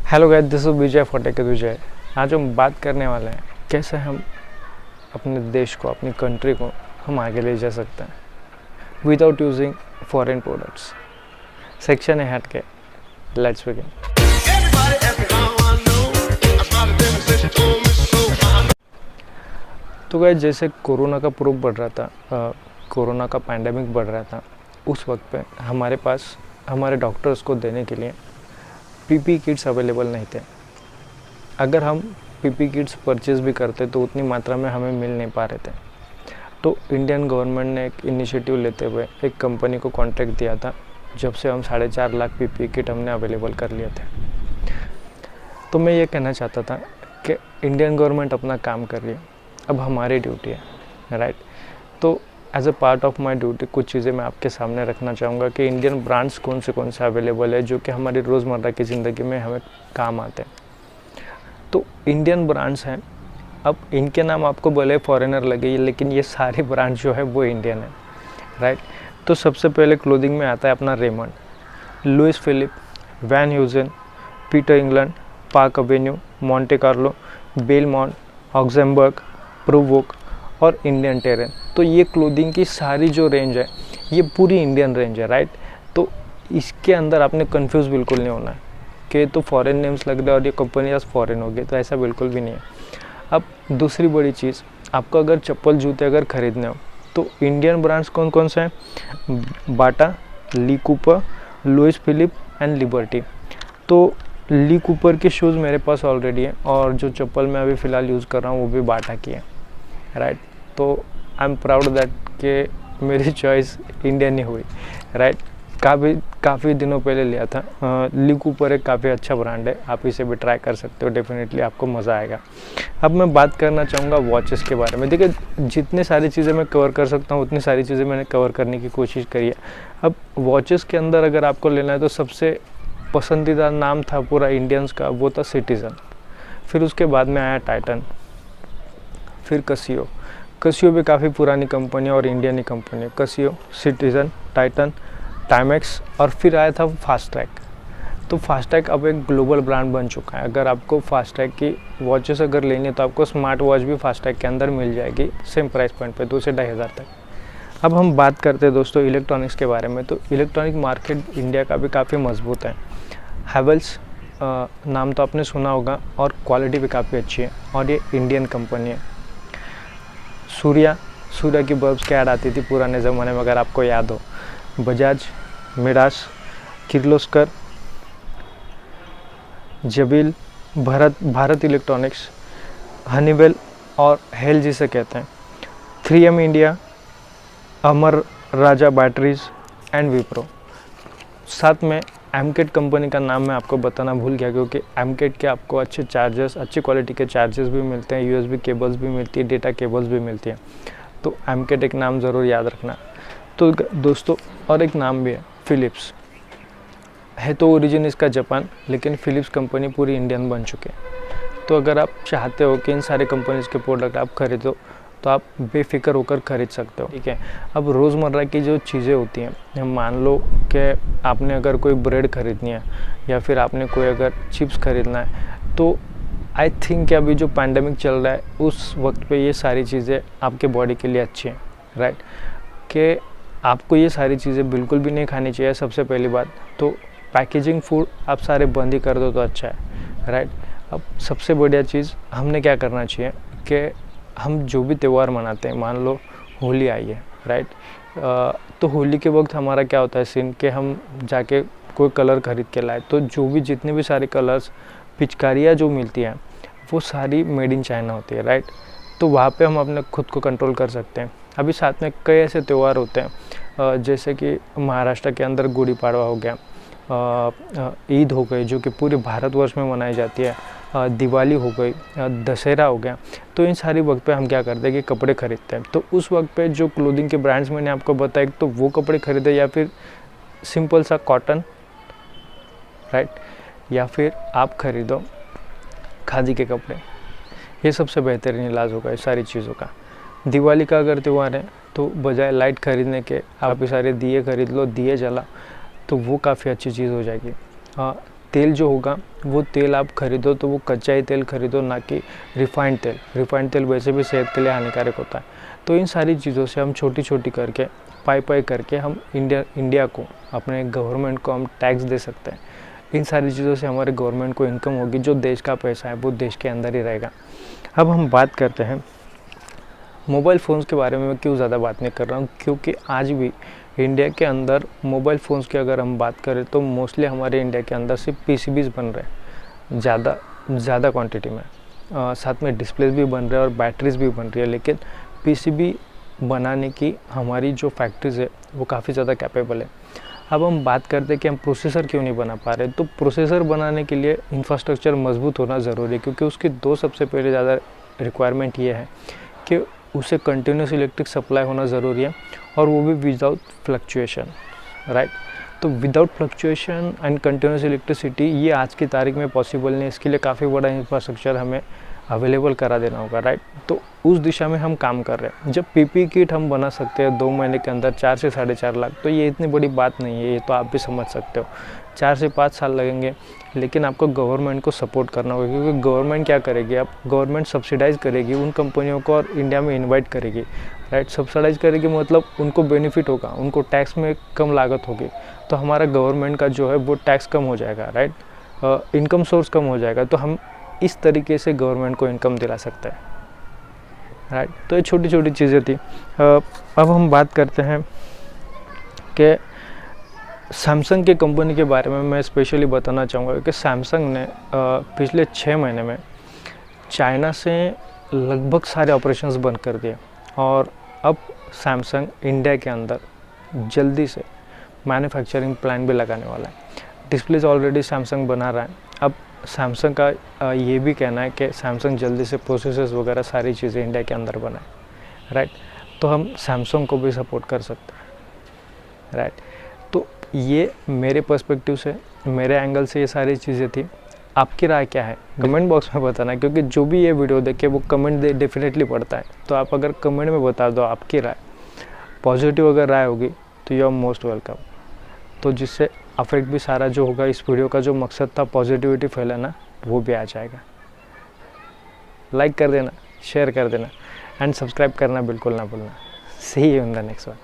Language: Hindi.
हेलो गाइस, दिस इज विजय फोटेक विजय। आज हम बात करने वाले हैं कैसे हम अपने देश को, अपनी कंट्री को हम आगे ले जा सकते हैं without using foreign products. Section है हट के, लेट्स बिगिन। तो गाइस, जैसे कोरोना का प्रूफ बढ़ रहा था, कोरोना का पैंडेमिक बढ़ रहा था, उस वक्त पे हमारे पास हमारे डॉक्टर्स को देने के लिए पीपी किट्स अवेलेबल नहीं थे। अगर हम पीपी किट्स परचेज़ भी करते तो उतनी मात्रा में हमें मिल नहीं पा रहे थे। तो इंडियन गवर्नमेंट ने एक इनिशिएटिव लेते हुए एक कंपनी को कॉन्ट्रैक्ट दिया था, जब से हम 4.5 लाख पीपी किट हमने अवेलेबल कर लिए थे। तो मैं ये कहना चाहता था कि इंडियन गवर्नमेंट अपना काम कर रही है, अब हमारी ड्यूटी है, राइट। तो as a part of my duty कुछ चीज़ें मैं आपके सामने रखना चाहूँगा कि इंडियन ब्रांड्स कौन से अवेलेबल है जो कि हमारी रोज़मर्रा की ज़िंदगी में हमें काम आते हैं। तो इंडियन ब्रांड्स हैं, अब इनके नाम आपको भले फॉरेनर लगे, लेकिन ये सारे ब्रांड जो है वो इंडियन है, राइट। तो सबसे पहले क्लोथिंग में आता है अपना Raymond, Louis Philippe, Van Heusen, Peter England, Park Avenue, Monte Carlo, Belmonte, Oxemberg, Provogue और इंडियन टेरेन। तो ये क्लोथिंग की सारी जो रेंज है ये पूरी इंडियन रेंज है, राइट। तो इसके अंदर आपने कंफ्यूज बिल्कुल नहीं होना है कि तो फॉरेन नेम्स लग रहे और ये कंपनी आज फॉरेन हो गई, तो ऐसा बिल्कुल भी नहीं है। अब दूसरी बड़ी चीज़, आपको अगर चप्पल जूते अगर ख़रीदने हो तो इंडियन ब्रांड्स कौन कौन से हैं? Bata, Lee Cooper, Louis Philippe and Liberty. तो ली कूपर के शूज़ मेरे पास ऑलरेडी है और जो चप्पल मैं अभी फ़िलहाल यूज़ कर रहा हूँ वो भी बाटा की है, राइट। तो आई एम प्राउड दैट कि मेरी चॉइस इंडियन ही हुई, राइट। काफ़ी दिनों पहले लिया था। ली कूपर एक काफ़ी अच्छा ब्रांड है, आप इसे भी ट्राई कर सकते हो, डेफिनेटली आपको मज़ा आएगा। अब मैं बात करना चाहूँगा वॉचेस के बारे में। देखिए, जितनी सारी चीज़ें मैं कवर कर सकता हूँ उतनी सारी चीज़ें मैंने कवर करने की कोशिश करी है। अब वॉचेस के अंदर अगर आपको लेना है तो सबसे पसंदीदा नाम था पूरा इंडियंस का, वो था सिटीज़न। फिर उसके बाद में आया टाइटन, फिर कसियो भी काफ़ी पुरानी कंपनी है और इंडियन ही कंपनी है। कसियो, सिटीज़न, टाइटन, टाइमेक्स और फिर आया था फास्ट्रैक। तो फास्ट्रैक अब एक ग्लोबल ब्रांड बन चुका है। अगर आपको फास्ट्रैक की वॉचेस अगर लेनी है तो आपको स्मार्ट वॉच भी फास्ट्रैक के अंदर मिल जाएगी सेम प्राइस पॉइंट पे, 2 से 2,500 तक। अब हम बात करते हैं दोस्तों इलेक्ट्रॉनिक्स के बारे में। तो इलेक्ट्रॉनिक मार्केट इंडिया का भी काफ़ी मजबूत है। हैवेल्स नाम तो आपने सुना होगा और क्वालिटी भी काफ़ी अच्छी है और ये इंडियन कंपनी है। सूर्या की बल्ब्स की ऐड आती थी पुराने ज़माने में, अगर आपको याद हो। Bajaj, Midas, Kirloskar, Jabil, Bharat electronics, Honeywell और हेल जिसे कहते हैं, 3M India, Amara Raja batteries and Wipro. साथ में एमकेट कंपनी का नाम मैं आपको बताना भूल गया, क्योंकि एमकेट के आपको अच्छे चार्जर्स, अच्छी क्वालिटी के चार्जर्स भी मिलते हैं, यूएसबी केबल्स भी मिलती है, डेटा केबल्स भी मिलती हैं। तो एमकेट एक नाम ज़रूर याद रखना। तो दोस्तों और एक नाम भी है, फिलिप्स है। तो ओरिजिन इसका जापान, लेकिन फिलिप्स कंपनी पूरी इंडियन बन चुके हैं। तो अगर आप चाहते हो कि इन सारे कंपनीज़ के प्रोडक्ट आप खरीदो तो आप बेफिक्र होकर ख़रीद सकते हो, ठीक है। अब रोज़मर्रा की जो चीज़ें होती हैं, मान लो कि आपने अगर कोई ब्रेड ख़रीदनी है या फिर आपने कोई अगर चिप्स ख़रीदना है, तो आई थिंक कि अभी जो पैंडेमिक चल रहा है उस वक्त पे ये सारी चीज़ें आपके बॉडी के लिए अच्छी हैं, राइट। कि आपको ये सारी चीज़ें बिल्कुल भी नहीं खानी चाहिए। सबसे पहली बात तो पैकेजिंग फूड आप सारे बंद ही कर दो तो अच्छा है, राइट। अब सबसे बढ़िया चीज़ हमने क्या करना चाहिए कि हम जो भी त्यौहार मनाते हैं, मान लो होली आई है, राइट। तो होली के वक्त हमारा क्या होता है सीन कि हम जाके कोई कलर ख़रीद के लाए, तो जो भी जितने भी सारे कलर्स, पिचकारियाँ जो मिलती हैं वो सारी मेड इन चाइना होती है, राइट। तो वहाँ पे हम अपने खुद को कंट्रोल कर सकते हैं। अभी साथ में कई ऐसे त्यौहार होते हैं, जैसे कि महाराष्ट्र के अंदर गुड़ी पाड़वा हो गया, ईद हो गई जो कि पूरे भारतवर्ष में मनाई जाती है, दिवाली हो गई, दशहरा हो गया। तो इन सारी वक्त पे हम क्या करते हैं कि कपड़े खरीदते हैं। तो उस वक्त पे जो क्लोथिंग के ब्रांड्स मैंने आपको बताया, तो वो कपड़े खरीदे या फिर सिंपल सा कॉटन, राइट, या फिर आप खरीदो खादी के कपड़े। ये सबसे बेहतरीन इलाज होगा इस सारी चीज़ों का। दिवाली का अगर त्यौहार है तो बजाय लाइट खरीदने के आप ये सारे दिए खरीद लो, दिए जला, तो वो काफ़ी अच्छी चीज़ हो जाएगी। तेल जो होगा वो तेल आप खरीदो तो वो कच्चा ही तेल खरीदो, ना कि रिफाइंड तेल। रिफाइंड तेल वैसे भी सेहत के लिए हानिकारक होता है। तो इन सारी चीज़ों से हम छोटी छोटी करके पाई करके हम इंडिया को, अपने गवर्नमेंट को हम टैक्स दे सकते हैं। इन सारी चीज़ों से हमारे गवर्नमेंट को इनकम होगी, जो देश का पैसा है वो देश के अंदर ही रहेगा। अब हम बात करते हैं मोबाइल फ़ोन्स के बारे में। मैं क्यों ज़्यादा बात नहीं कर रहा हूँ, क्योंकि आज भी इंडिया के अंदर मोबाइल फ़ोन्स की अगर हम बात करें तो मोस्टली हमारे इंडिया के अंदर सिर्फ पीसीबीज़ बन रहे हैं ज़्यादा क्वांटिटी में। साथ में डिस्प्लेस भी बन रहे हैं और बैटरीज भी बन रही है, लेकिन पीसीबी बनाने की हमारी जो फैक्ट्रीज़ है वो काफ़ी ज़्यादा कैपेबल है। अब हम बात करते हैं कि हम प्रोसेसर क्यों नहीं बना पा रहे। तो प्रोसेसर बनाने के लिए इंफ्रास्ट्रक्चर मजबूत होना ज़रूरी है, क्योंकि उसकी दो सबसे पहले ज़्यादा रिक्वायरमेंट ये है कि उसे कंटिन्यूस इलेक्ट्रिक सप्लाई होना ज़रूरी है, और वो भी विदाउट फ्लक्चुएशन, राइट। तो without fluctuation and continuous electricity ये आज की तारीख में पॉसिबल नहीं है। इसके लिए काफ़ी बड़ा इंफ्रास्ट्रक्चर हमें अवेलेबल करा देना होगा, राइट। तो उस दिशा में हम काम कर रहे हैं। जब पीपी किट हम बना सकते हैं 2 महीने के अंदर 4 से 4.5 लाख, तो ये इतनी बड़ी बात नहीं है, ये तो आप भी समझ सकते हो। 4 से 5 साल लगेंगे, लेकिन आपको गवर्नमेंट को सपोर्ट करना होगा, क्योंकि गवर्नमेंट क्या करेगी, आप गवर्नमेंट सब्सिडाइज़ करेगी उन कंपनियों को और इंडिया में इन्वाइट करेगी, राइट। सब्सिडाइज़ करेगी मतलब उनको बेनिफिट होगा, उनको टैक्स में कम लागत होगी, तो हमारा गवर्नमेंट का जो है वो टैक्स कम हो जाएगा, राइट। इनकम सोर्स कम हो जाएगा, तो हम इस तरीके से गवर्नमेंट को इनकम दिला सकते हैं, राइट। तो ये छोटी छोटी चीज़ें थी। अब हम बात करते हैं कि सैमसंग की कंपनी के बारे में मैं स्पेशली बताना चाहूँगा कि सैमसंग ने पिछले 6 महीने में चाइना से लगभग सारे ऑपरेशंस बंद कर दिए, और अब सैमसंग इंडिया के अंदर जल्दी से मैन्युफैक्चरिंग प्लान भी लगाने वाला है। डिस्प्लेज ऑलरेडी सैमसंग बना रहा है। अब सैमसंग का ये भी कहना है कि सैमसंग जल्दी से प्रोसेसर्स वगैरह सारी चीज़ें इंडिया के अंदर बनाए, राइट। तो हम सैमसंग को भी सपोर्ट कर सकते हैं, राइट। तो ये मेरे पर्सपेक्टिव से, मेरे एंगल से ये सारी चीज़ें थी। आपकी राय क्या है कमेंट बॉक्स में बताना, क्योंकि जो भी ये वीडियो देखे वो कमेंट डेफिनेटली पढ़ता है। तो आप अगर कमेंट में बता दो आपकी राय, पॉजिटिव अगर राय होगी तो यू आर मोस्ट वेलकम। तो जिससे अफेक्ट भी सारा जो होगा, इस वीडियो का जो मकसद था पॉजिटिविटी फैलाना, वो भी आ जाएगा। लाइक कर देना, शेयर कर देना एंड सब्सक्राइब करना बिल्कुल ना भूलना। See you in the next one.